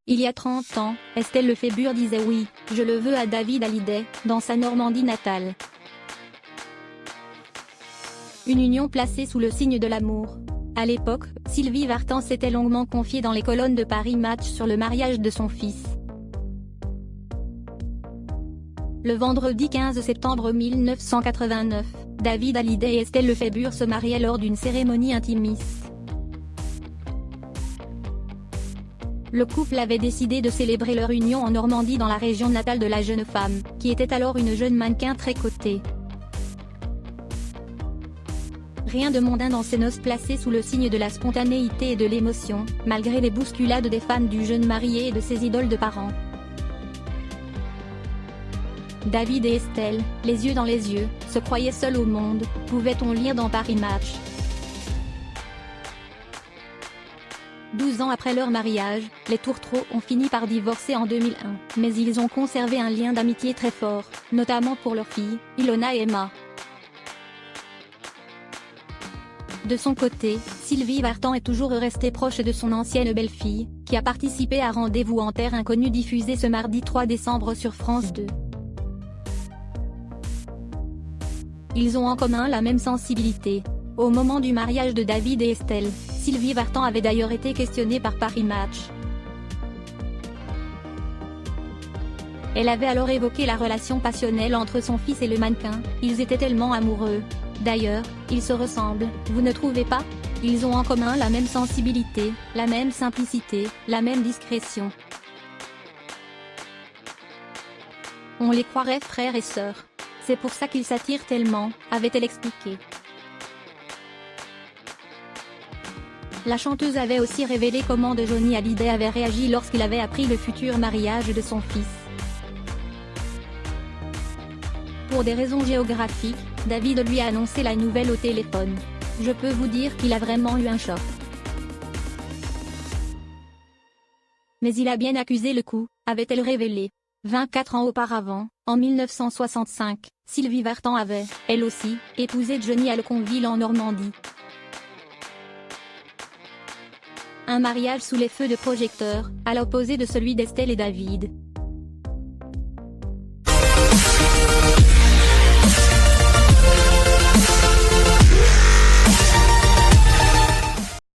Il y a 30 ans, Estelle Lefébure disait oui, je le veux à David Hallyday, dans sa Normandie natale. Une union placée sous le signe de l'amour. À l'époque, Sylvie Vartan s'était longuement confiée dans les colonnes de Paris Match sur le mariage de son fils. Le vendredi 15 septembre 1989, David Hallyday et Estelle Lefébure se mariaient lors d'une cérémonie intimiste. Le couple avait décidé de célébrer leur union en Normandie dans la région natale de la jeune femme, qui était alors une jeune mannequin très cotée. Rien de mondain dans ces noces placées sous le signe de la spontanéité et de l'émotion, malgré les bousculades des fans du jeune marié et de ses idoles de parents. David et Estelle, les yeux dans les yeux, se croyaient seuls au monde, pouvait-on lire dans Paris Match. 12 ans après leur mariage, les Tourtereaux ont fini par divorcer en 2001, mais ils ont conservé un lien d'amitié très fort, notamment pour leurs filles, Ilona et Emma. De son côté, Sylvie Vartan est toujours restée proche de son ancienne belle-fille, qui a participé à Rendez-vous en terre inconnue diffusé ce mardi 3 décembre sur France 2. Ils ont en commun la même sensibilité. Au moment du mariage de David et Estelle, Sylvie Vartan avait d'ailleurs été questionnée par Paris Match. Elle avait alors évoqué la relation passionnelle entre son fils et le mannequin, ils étaient tellement amoureux. D'ailleurs, ils se ressemblent, vous ne trouvez pas? Ils ont en commun la même sensibilité, la même simplicité, la même discrétion. On les croirait frères et sœurs. C'est pour ça qu'ils s'attirent tellement, avait-elle expliqué. La chanteuse avait aussi révélé comment Johnny Hallyday avait réagi lorsqu'il avait appris le futur mariage de son fils. Pour des raisons géographiques, David lui a annoncé la nouvelle au téléphone. Je peux vous dire qu'il a vraiment eu un choc. Mais il a bien accusé le coup, avait-elle révélé. 24 ans auparavant, en 1965, Sylvie Vartan avait, elle aussi, épousé Johnny Alconville en Normandie. Un mariage sous les feux de projecteurs, à l'opposé de celui d'Estelle et David.